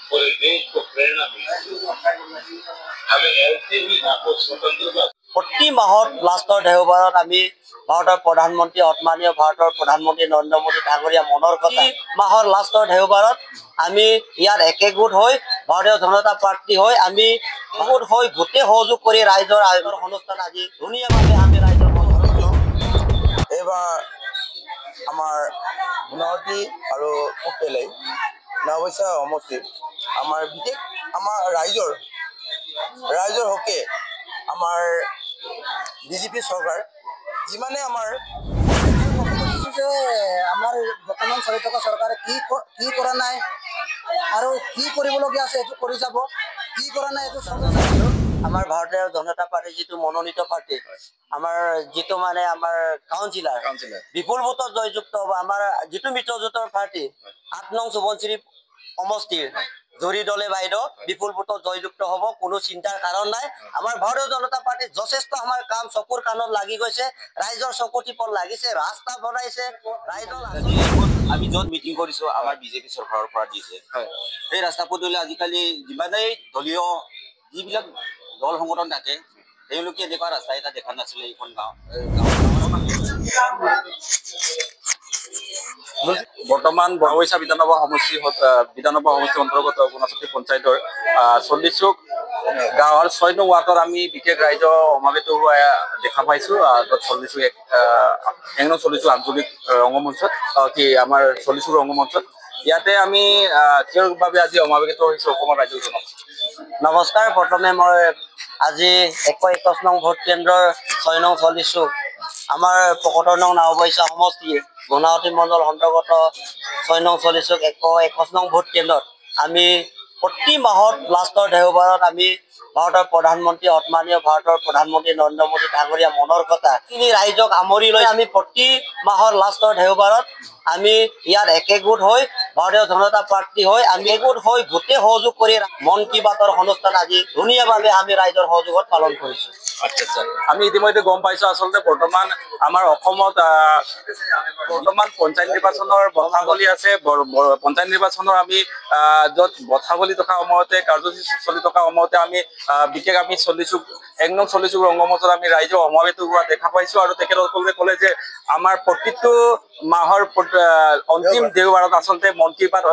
पूरे देश को प्रेरणा मिली। हमें ऐसे ही आपको स्वतंत्रता प्रति माहत लास्टर देवबार आमी भारतर प्रधानमंत्री आत्मानीय भारतर प्रधानमंत्री नरेंद्र मोदी डांगरिया मनर कथा माहर लास्टर देवबार आमी यार एकेगोट होय भारतीय जनता पार्टी होय आमी गोट होय गोटे सहयोग करि राइजर आयोजन অনুষ্ঠান আজি ধুনিয়াভাৱে আমি ৰাইজৰ এবাৰ আমাৰ গুণাৱতী আৰু উত্তেলাই নৱৈছা সমষ্টি আমাৰ বিশেষ আমাৰ ৰাইজৰ হকে আমাৰ বিজেপি চৰকাৰ যিমানে আমাৰ বৰ্তমান চলি থকা চৰকাৰে কি কৰা নাই আৰু কি কৰিবলগীয়া আছে এইটো কৰি যাব কি কৰা নাই এইটো আমাৰ ভাৰতীয় জনতা পাৰ্টি যিটো মনোনীত পাৰ্টি আমাৰ যিটো মানে আমাৰ কাউন্সিলৰ বিপুল ভোটত জয়যুক্ত হ'ব আমাৰ যিটো মিত্ৰজোঁটৰ পাৰ্টি ৮ নং সুবনশ্ৰী সমষ্টিৰ জৰি দলে বাইদেউ বিপুল ভোটত জয়যুক্ত হ'ব কোনো চিন্তাৰ কাৰণ নাই আমাৰ ভাৰতীয় জনতা পাৰ্টি যথেষ্ট আমাৰ কাম চকুৰ কাণত লাগি গৈছে ৰাইজৰ চকুটিপত লাগিছে ৰাস্তা বনাইছে ৰাইজৰ আমি য'ত মিটিং কৰিছো আমাৰ বিজেপি চৰকাৰৰ পৰা দিছে এই ৰাস্তা পদূলি আজিকালি যিমানেই দলীয় যিবিলাক দল সংগঠন থাকে তেওঁলোকে এনেকুৱা ৰাস্তা এটা দেখা নাছিলে এইখন গাঁও বৰ্তমান বৰবৈছা বিধানসভা সমষ্টি অন্তৰ্গত 59 পঞ্চায়তৰ 40 গাঁৱৰ 6 নং ৱাৰ্ডৰ আমি বিশেষ ৰাইজ সমাবেত হোৱা দেখা পাইছো 40 আঞ্চলিক ৰংগমঞ্চত কি আমাৰ 40 ৰংগমঞ্চত ইয়াতে আমি কিয়ৰ বাবে আজি সমাবেত হৈছো অসমৰ ৰাজ্যজনক নমস্কাৰ প্ৰথমে মই আজি 121 নং ভোট কেন্দ্ৰৰ 6 নং 40 আমাৰ 75 নং নৱবৈছা সমষ্টিৰ গুণাৱতী মণ্ডল অন্তৰ্গত 6 নং 40 121 নং ভোট কেন্দ্ৰত আমি প্ৰতি মাহত লাষ্টৰ দেওবাৰত আমি ভাৰতৰ প্ৰধানমন্ত্ৰী আত্মানীয় ভাৰতৰ প্ৰধানমন্ত্ৰী নৰেন্দ্ৰ মোদী ডাঙৰীয়া মনৰ কথা তিনি ৰাইজক আমৰি লৈ আমি প্ৰতি মাহৰ লাষ্টৰ দেওবাৰত আমি ইয়াৰ একেগোট হৈ ভাৰতীয় জনতা পাৰ্টি হৈ আমি এগোট হৈ গোটে সহযোগ কৰি মন কি বাতৰ অনুষ্ঠান আজি ধুনিয়াভাৱে আমি ৰাইজৰ সহযোগত পালন কৰিছো আচ্ছা আমি ইতিমধ্যে গম পাইছো আসলে বৰ্তমান আমাৰ অসমত বৰ্তমান পঞ্চায়ত নিৰ্বাচনৰ বৰ্ষাৱলী আছে পঞ্চায়ত নিৰ্বাচনৰ আমি য'ত বৰ্ষাৱলী থকা সময়তে কাৰ্যসূচী চলি থকা সময়তে আমি বিশেষ আমি 1 নং 40 ৰংগমঞ্চত আমি ৰাইজ সমাবেত হোৱা দেখা পাইছো আৰু তেখেতসকলে ক'লে যে আমাৰ প্ৰতিটো মাহৰ অন্তিম দেওবাৰত আসলে মন কি বাত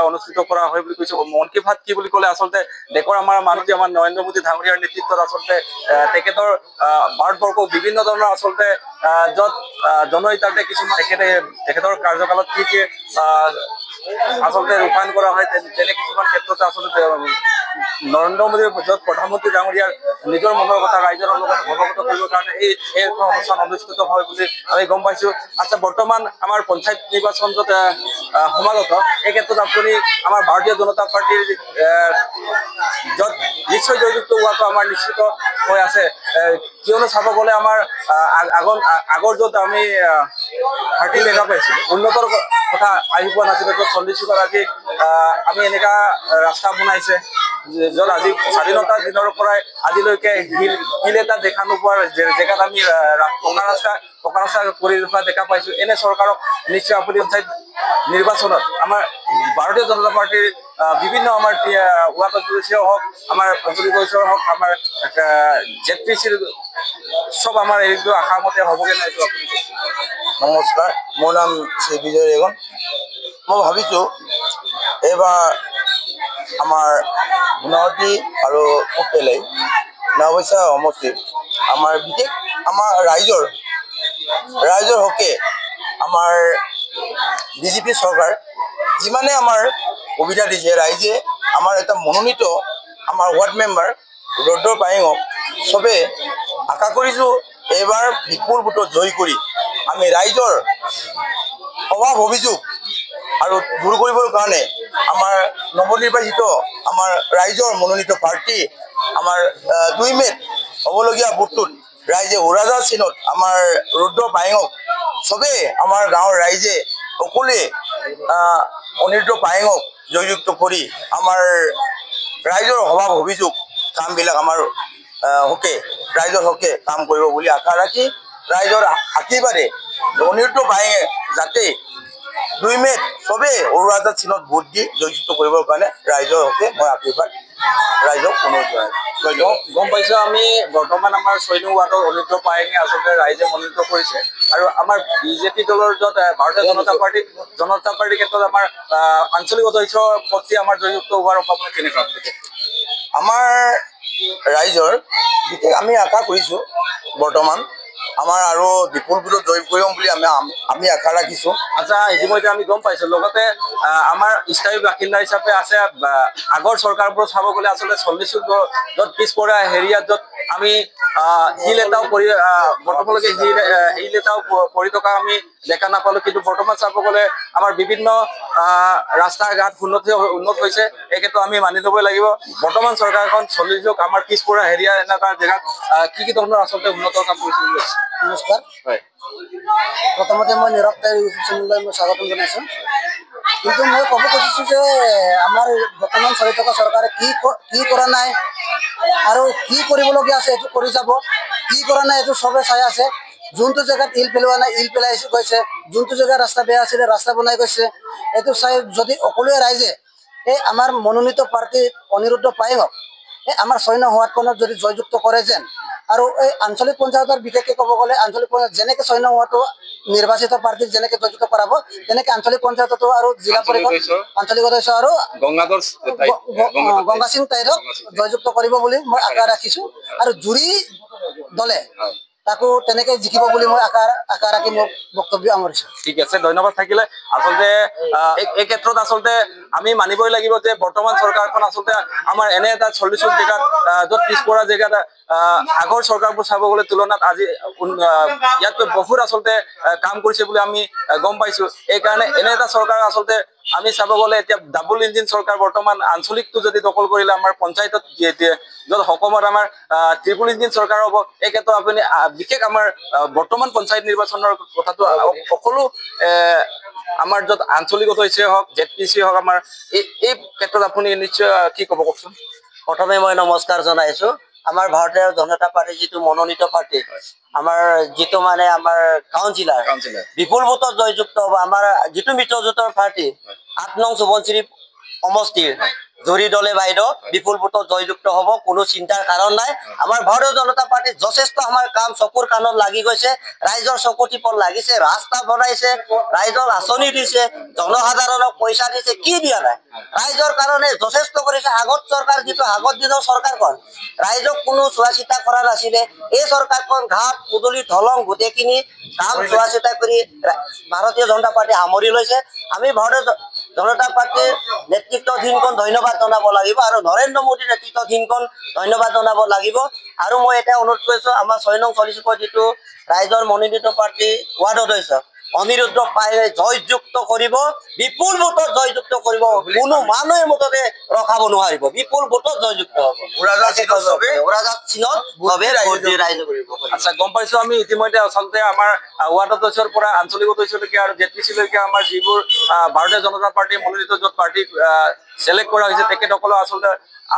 অনুষ্ঠিত কৰা হয় বুলি কৈছে মন কি বাত কি বুলি ক'লে আসলে দেশৰ আমাৰ মাননীয় আমাৰ নৰেন্দ্ৰ মোদী ডাঙৰীয়াৰ নেতৃত্বত আসলে তেখেতৰ ভাৰতবৰ্ষক বিভিন্ন ধৰণৰ আসলে য'ত জনহিতাৰ্থে কিছুমান তেখেতৰ কাৰ্যকালত কি আসলে ৰূপায়ণ কৰা হয় তেনে কিছুমান ক্ষেত্ৰতে আসলে নৰেন্দ্ৰ মোদীৰ য'ত প্ৰধানমন্ত্ৰী ডাঙৰীয়াৰ নিজৰ মনৰ কথা ৰাইজৰ লগত অৱগত কৰিবৰ কাৰণে এই অনুষ্ঠান অনুষ্ঠিত হয় বুলি আমি গম পাইছো আচ্ছা বৰ্তমান আমাৰ পঞ্চায়ত নিৰ্বাচন য'ত সমাগত এই ক্ষেত্ৰত আপুনি আমাৰ ভাৰতীয় জনতা পাৰ্টিৰ য'ত নিশ্চয় জয়যুক্ত হোৱাটো আমাৰ নিশ্চিত হৈ আছে কিয়নো চাব গ'লে আমাৰ আগৰ য'ত আমি পাৰ্টি দেখা পাইছিলোঁ উন্নতৰ কথা আহি পোৱা নাছিলে য'ত 40 গৰাকী আমি এনেকুৱা ৰাস্তা বনাইছে য'ত আজি স্বাধীনতাৰ দিনৰ পৰাই আজিলৈকে হিল এটা দেখা নোপোৱাৰ জেগাত আমি পকা ৰাস্তা কৰি ৰখা দেখা পাইছো এনে চৰকাৰক নিশ্চয় আপুনি পঞ্চায়ত নিৰ্বাচনত আমাৰ ভাৰতীয় জনতা পাৰ্টিৰ বিভিন্ন আমাৰ ৱাৰ্ড সদস্য হওক আমাৰ পঞ্চায়ত সদস্য হওক আমাৰ জেপিচিৰ সব আমাৰ এইটো আশা মতে হ'বগে নাই আপুনি নমস্কাৰ মোৰ নাম শ্ৰী বিজয় ৰেগন মই ভাবিছোঁ এইবাৰ আমাৰ গুণাৱতী আৰু উত্তেলাই নৱবৈছা সমষ্টি আমাৰ বিশেষ আমাৰ ৰাইজৰ হকে আমাৰ বিজেপি চৰকাৰ যিমানে আমাৰ সুবিধা দিছে ৰাইজে আমাৰ এটা মনোনীত আমাৰ ৱাৰ্ড মেম্বাৰ ৰুদ্ৰ পায়েঙক চবে আশা কৰিছোঁ এইবাৰ বিপুল ভোটত জয় কৰি আমি ৰাইজৰ অভাৱ অভিযোগ আৰু দূৰ কৰিবৰ কাৰণে আমাৰ নৱনিৰ্বাচিত আমাৰ ৰাইজৰ মনোনীত পাৰ্টি আমাৰ 2 মে'ত হ'বলগীয়া ভোটটোত ৰাইজে উৰাজাৰ চিনত আমাৰ ৰুদ্ৰ পায়েঙক চবেই আমাৰ গাঁৱৰ ৰাইজে সকলোৱে অনিৰুদ্ধ পায়েঙক জয়যুক্ত কৰি আমাৰ ৰাইজৰ অভাৱ অভিযোগ কামবিলাক আমাৰ ৰাইজৰ হকে কাম কৰিব বুলি আশা ৰাখি ৰাইজৰ আশীৰ্বাদে অনিৰুদ্ধ পায়েঙে যাতে 2 মে'ত চবেই অৰুণাচল চিনত ভোট দি জয়যুক্ত কৰিবৰ কাৰণে ৰাইজৰ হকে মই আশীৰ্বাদ ৰাইজক অনুৰোধ জনাইছোঁ। গম পাইছো আমি বৰ্তমান আমাৰ 6 নং ৱাৰ্ডৰ অনিৰুদ্ধ পায়েঙে আচলতে ৰাইজে মনোনীত কৰিছে আৰু আমাৰ বিজেপি দলৰ য'ত ভাৰতীয় জনতা পাৰ্টিৰ ক্ষেত্ৰত আমাৰ আঞ্চলিক অধ্যক্ষৰ পদটি আমাৰ জয়যুক্ত হোৱাৰ সম্ভাৱনা কেনেকুৱা? আমাৰ ৰাইজৰ বিশেষ আমি আশা কৰিছোঁ বৰ্তমান আমাৰ আৰু বিপুল ভোটত জয় কৰিম বুলি আমি আশা ৰাখিছোঁ। আচ্ছা, ইতিমধ্যে আমি গম পাইছোঁ লগতে আমাৰ স্থায়ী বাসিন্দা হিচাপে আছে আগৰ চৰকাৰবোৰ চাব গ'লে আচলতে 40 য'ত পিছপৰা হেৰিয়াত য'ত আমি শিল এটাও বৰ্তমানলৈকে শিল এটাও পৰি থকা আমি দেখা নাপালোঁ, কিন্তু বৰ্তমান চাব গ'লে আমাৰ বিভিন্ন ৰাস্তা ঘাট উন্নত হৈছে। এই ক্ষেত্ৰত আমি মানি ল'বই লাগিব। বৰ্তমান চৰকাৰখন 40 আমাৰ পিছপৰা হেৰিয়া এনেকুৱা জেগাত কি ধৰণৰ আচলতে উন্নত কাম কৰিছে বুলি কৈছে? নমস্কাৰ। হয়, প্ৰথমতে মই নীৰৱ তাইৰ ইউটিউব চেনেললৈ মই স্বাগতম জনাইছোঁ। কিন্তু মই ক'ব খুজিছোঁ যে আমাৰ বৰ্তমান চলি থকা চৰকাৰে কি কৰা নাই আৰু কি কৰিবলগীয়া আছে এইটো কৰি যাব, কি কৰা নাই এইটো চবে চাই আছে। যোনটো জেগাত ইল পেলোৱা নাই ইল পেলাই গৈছে, যোনটো জেগাত ৰাস্তা বেয়া আছিলে ৰাস্তা বনাই গৈছে। এইটো চাই যদি সকলোৱে ৰাইজে এই আমাৰ মনোনীত প্ৰাৰ্থী অনিৰুদ্ধ পায়েঙক এই আমাৰ 6 নং ৱাৰ্ডখনত যদি জয়যুক্ত কৰে যেন, আৰু এই আঞ্চলিক পঞ্চায়তৰ বিশেষকৈ ক'ব গ'লে আঞ্চলিক পঞ্চায়ত যেনেকৈ 6 নং ৱাৰ্ডটো নিৰ্বাচিত প্ৰাৰ্থীক যেনেকৈ জয়যুক্ত কৰাব, তেনেকৈ আঞ্চলিক পঞ্চায়ততো আৰু জিলা পৰিষদ আঞ্চলিক অধ্যক্ষ আৰু গংগা সিং তাইৰক জয়যুক্ত কৰিব বুলি মই আশা ৰাখিছোঁ আৰু জুৰি দলে তাকো তেনেকৈ জিকিব বুলি মই আশা ৰাখি মোৰ বক্তব্য সামৰিছোঁ। ঠিক আছে, ধন্যবাদ থাকিলে। আচলতে এই ক্ষেত্ৰত আচলতে আমি মানিবই লাগিব যে বৰ্তমান চৰকাৰখন আচলতে আমাৰ এনে এটা 40 জেগাত য'ত পিছপৰা জেগাত আগৰ চৰকাৰবোৰ চাব গ'লে তুলনাত আজি ইয়াতকৈ বহুত আচলতে কাম কৰিছে বুলি আমি গম পাইছোঁ। এইকাৰণে এনে এটা চৰকাৰ আচলতে আমি চাব গ'লে এতিয়া ডাবল ইঞ্জিন চৰকাৰ বৰ্তমান আঞ্চলিকটো যদি দখল কৰিলে আমাৰ পঞ্চায়তত য'ত অসমত আমাৰ ট্ৰিপল ইঞ্জিন চৰকাৰ হ'ব। এই ক্ষেত্ৰত আপুনি বিশেষ আমাৰ বৰ্তমান পঞ্চায়ত নিৰ্বাচনৰ কথাটো সকলো আমাৰ য'ত আঞ্চলিক অধ্যক্ষ হওক ZPC হওক আমাৰ এই ক্ষেত্ৰত আপুনি নিশ্চয় কি ক'ব কওকচোন? প্ৰথমে মই নমস্কাৰ জনাইছোঁ। আমাৰ ভাৰতীয় জনতা পাৰ্টি যিটো মনোনীত পাৰ্টি, আমাৰ যিটো মানে আমাৰ কাউন্সিলাৰ বিপুল ভোটত জয়যুক্ত হ'ব। আমাৰ যিটো মিত্ৰজোঁটৰ পাৰ্টি 8 নং সোৱণশিৰি সমষ্টিৰ জুৰি দলে বাইদেউ বিপুল ভোটত জয়যুক্ত হ'ব, কোনো চিন্তাৰ কাৰণ নাই। আমাৰ ভাৰতীয় জনতা পাৰ্টি যথেষ্ট আমাৰ কাম চকুৰ কাণত লাগি গৈছে, ৰাইজৰ চকু টিপত লাগিছে, ৰাস্তা বনাইছে, ৰাইজৰ আঁচনি দিছে, জনসাধাৰণক পইচা দিছে, কি দিয়া নাই? ৰাইজৰ কাৰণে যথেষ্ট কৰিছে। আগত চৰকাৰ যিটো আগত দিনৰ চৰকাৰখন ৰাইজক কোনো চোৱা চিতা কৰা নাছিলে। এই চৰকাৰখন ঘাট পদূলি দলং গোটেইখিনি কাম চোৱা চিতা কৰি ভাৰতীয় জনতা পাৰ্টি সামৰি লৈছে। আমি ভাৰতীয় জনতা পাৰ্টিৰ নেতৃত্বাধীনখন ধন্যবাদ জনাব লাগিব আৰু নৰেন্দ্ৰ মোদীৰ নেতৃত্বাধীনখন ধন্যবাদ জনাব লাগিব। আৰু মই এটা অনুৰোধ কৰিছোঁ, আমাৰ 6 নং 40 যিটো ৰাইজৰ মনোনীত প্ৰাৰ্থী ৱাৰ্ড অধ্যক্ষ অনিৰুদ্ধ পায়েঙে জয়যুক্ত কৰিব, বিপুল ভোটত জয়যুক্ত কৰিব। কোনো মানুহে মুঠতে ৰখাব নোৱাৰিব। বিপুল ভোটত জয়যুক্ত হ'ব। আচ্ছা, গম পাইছোঁ আমি ইতিমধ্যে আচলতে আমাৰ ৱাৰ্ড অধ্যক্ষৰ পৰা আঞ্চলিক অধ্যক্ষলৈকে আৰু ZPC-লৈকে আমাৰ যিবোৰ ভাৰতীয় জনতা পাৰ্টীৰ মনোনীত য'ত পাৰ্টি চিলেক্ট কৰা হৈছে তেখেতসকলক আচলতে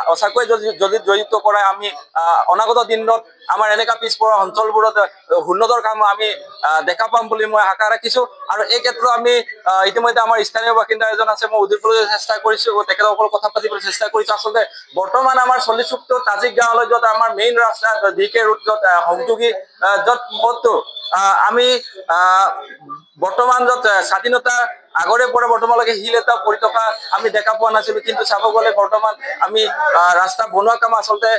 সঁচাকৈ যদি জয়যুক্ত কৰাই আমি অনাগত দিনত আমাৰ এনেকুৱা পিছপৰা অঞ্চলবোৰত উন্নতৰ কাম আমি দেখা পাম বুলি মই আশা ৰাখিছোঁ। আৰু এই ক্ষেত্ৰত আমি ইতিমধ্যে আমাৰ স্থানীয় বাসিন্দা এজন আছে, মই উদ্যোগলৈ চেষ্টা কৰিছোঁ, তেখেতসকলক কথা পাতিবলৈ চেষ্টা কৰিছোঁ। আচলতে বৰ্তমান আমাৰ 40 তাজিক গাঁৱলৈ য'ত আমাৰ মেইন ৰাস্তা DK ৰোড য'ত সংযোগী য'ত পথটো আমি বৰ্তমান য'ত স্বাধীনতা আগৰে পৰা বৰ্তমানলৈকে শিল এটা পৰি থকা আমি দেখা পোৱা নাছিলোঁ, কিন্তু চাব গ'লে বৰ্তমান আমি ৰাস্তা বনোৱা কাম আচলতে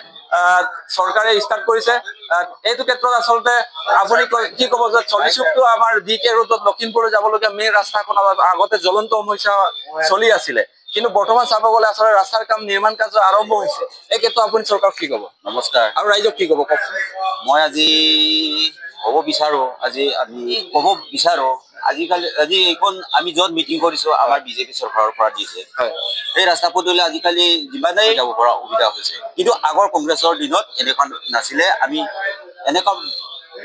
চৰকাৰে ষ্টাৰ্ট কৰিছে। এইটো ক্ষেত্ৰত আচলতে আপুনি কি ক'ব যে 40 আমাৰ DK ৰোডত লখিমপুৰলৈ যাবলগীয়া মেইন ৰাস্তাখন আগতে জ্বলন্ত সমস্যা চলি আছিলে, কিন্তু বৰ্তমান চাব গ'লে আচলতে ৰাস্তাৰ কাম নিৰ্মাণ কাৰ্য আৰম্ভ হৈছে। এই ক্ষেত্ৰত আপুনি চৰকাৰক কি ক'ব? নমস্কাৰ। আৰু ৰাইজক কি ক'ব কওকচোন? মই আজি ক'ব বিচাৰোঁ আজি এইখন আমি য'ত মিটিং কৰিছোঁ আমাৰ বিজেপি চৰকাৰৰ পৰা দিছে। এই ৰাস্তা পদূলি আজিকালি যিমানেই যাব পৰা সুবিধা হৈছে, কিন্তু আগৰ কংগ্ৰেছৰ দিনত এনেকুৱা নাছিলে। আমি এনেকুৱা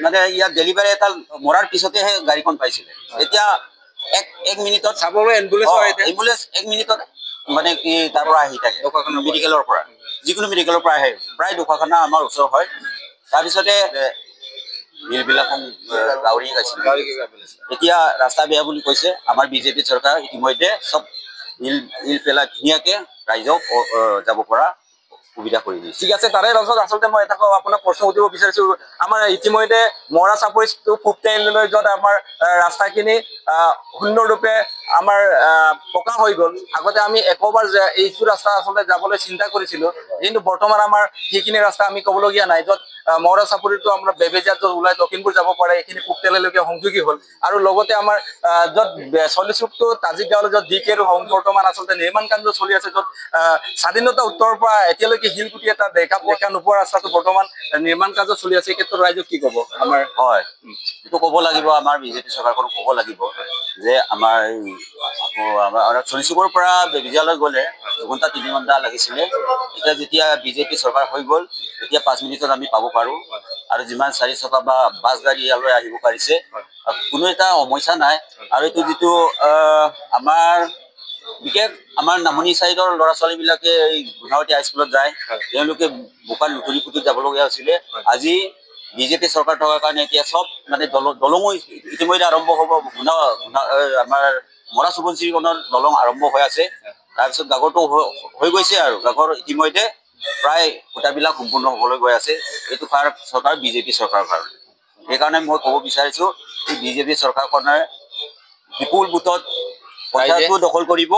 মানে ইয়াত ডেলিভাৰী এটা মৰাৰ পিছতেহে গাড়ীখন পাইছিলে। এতিয়া এক মিনিটত চাবলৈ এম্বুলেঞ্চ 1 মিনিটত মানে কি তাৰ পৰা আহি থাকে, মেডিকেলৰ পৰা যিকোনো মেডিকেলৰ পৰা আহে। প্ৰায় 200খানা আমাৰ ওচৰ হয়। তাৰপিছতে মিলবিলাক গাঁৱৰী আছিল। এতিয়া ৰাস্তা বেয়া বুলি কৈছে আমাৰ বিজেপি চৰকাৰ ইতিমধ্যে চব মিল পেলাই ধুনীয়াকে ৰাইজক যাব পৰা সুবিধা কৰি দিছে। ঠিক আছে, তাৰে পাছত আচলতে মই এটা আপোনাক প্ৰশ্ন সুধিব বিচাৰিছো, আমাৰ ইতিমধ্যে মৰা চাপৰি পূব তিনিআলিলৈ য'ত আমাৰ ৰাস্তাখিনি সুন্দৰৰূপে আমাৰ পকা হৈ গ'ল। আগতে আমি একবাৰ এইটো ৰাস্তা আচলতে যাবলৈ চিন্তা কৰিছিলো, কিন্তু বৰ্তমান আমাৰ সেইখিনি ৰাস্তা আমি ক'বলগীয়া নাই। য'ত মৰা চাপৰিটো আমাৰ বেবেজীয়াত য'ত ওলাই লখিমপুৰ যাব পাৰে এইখিনি পূব তিনিআলিলৈকে সংযোগী হ'ল, আৰু লগতে আমাৰ য'ত 40 চুকটো তাজিকগাঁৱলৈ য'ত DK বৰ্তমান আচলতে নিৰ্মাণ কাৰ্য চলি আছে, য'ত স্বাধীনতা উত্তৰৰ পৰা এতিয়ালৈকে শিলগুটি এটা দেখা নোপোৱা ৰাস্তাটো বৰ্তমান নিৰ্মাণ কাৰ্য চলি আছে। এই ক্ষেত্ৰত ৰাইজক কি ক'ব? আমাৰ হয়, এইটো ক'ব লাগিব, আমাৰ বিজেপি চৰকাৰখনক ক'ব লাগিব যে আমাৰ 40 চুকৰ পৰা বেবেজীয়ালৈ গ'লে 2 ঘণ্টা 3 ঘণ্টা লাগিছিলে, এতিয়া যেতিয়া বিজেপি চৰকাৰ হৈ গ'ল এতিয়া 5 মিনিটত আমি পাব পাৰোঁ। আৰু যিমান 4 চকা বা বাছ গাড়ী ইয়ালৈ আহিব পাৰিছে, কোনো এটা সমস্যা নাই। আৰু এইটো যিটো আমাৰ বিশেষ আমাৰ নামনি চাইডৰ ল'ৰা ছোৱালীবিলাকে এই গুণাৱতী হাইস্কুলত যায়, তেওঁলোকে বোকাত লুতুৰি পুতুৰি যাবলগীয়া হৈছিলে। আজি বিজেপি চৰকাৰ থকাৰ কাৰণে এতিয়া চব মানে দলঙো ইতিমধ্যে আৰম্ভ হ'ব। আমাৰ মৰা সোৱণশিৰিখনৰ দলং আৰম্ভ হৈ আছে, তাৰপিছত গাগৰটো হৈ গৈছে, আৰু গাগৰ ইতিমধ্যে প্ৰায় খুঁটাবিলাক সম্পূৰ্ণ হ'বলৈ গৈ আছে। এইটো চৰকাৰ বিজেপি চৰকাৰৰ কাৰণে। সেইকাৰণে মই ক'ব বিচাৰিছোঁ এই বিজেপি চৰকাৰখনে বিপুল ভোটত পঞ্চায়তটো দখল কৰিব,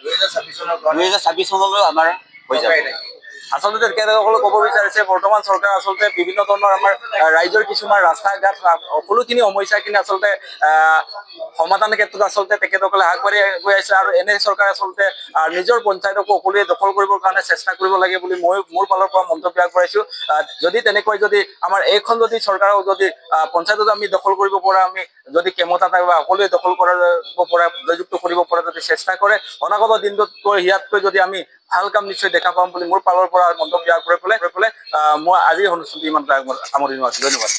2026 চনলৈ আমাৰ হৈ যাব। আচলতে তেখেতসকলে ক'ব বিচাৰিছে বৰ্তমান চৰকাৰ আচলতে বিভিন্ন ধৰণৰ আমাৰ ৰাইজৰ কিছুমান ৰাস্তা ঘাট সকলোখিনি সমস্যাখিনি আচলতে সমাধানৰ ক্ষেত্ৰত আচলতে তেখেতসকলে আগবাঢ়ি গৈ আছে, আৰু এনে চৰকাৰ আচলতে নিজৰ পঞ্চায়তকো সকলোৱে দখল কৰিবৰ কাৰণে চেষ্টা কৰিব লাগে বুলি মই মোৰ ফালৰ পৰা মন্তব্য আগবঢ়াইছো। যদি তেনেকৈ যদি আমাৰ এইখন যদি চৰকাৰক যদি পঞ্চায়তত আমি দখল কৰিব পৰা আমি যদি ক্ষমতা থাকে বা সকলোৱে দখল কৰিব পৰা জয়যুক্ত কৰিব পৰা যদি চেষ্টা কৰে, অনাগত দিনটোতকৈ ইয়াতকৈ যদি আমি ভাল কাম নিশ্চয় দেখা পাম বুলি মোৰ ফালৰ পৰা মন্তব্য আগবঢ়াই পেলাই মই আজিৰ অনুষ্ঠানটো ইমান সামৰণি মাৰিছোঁ। ধন্যবাদ।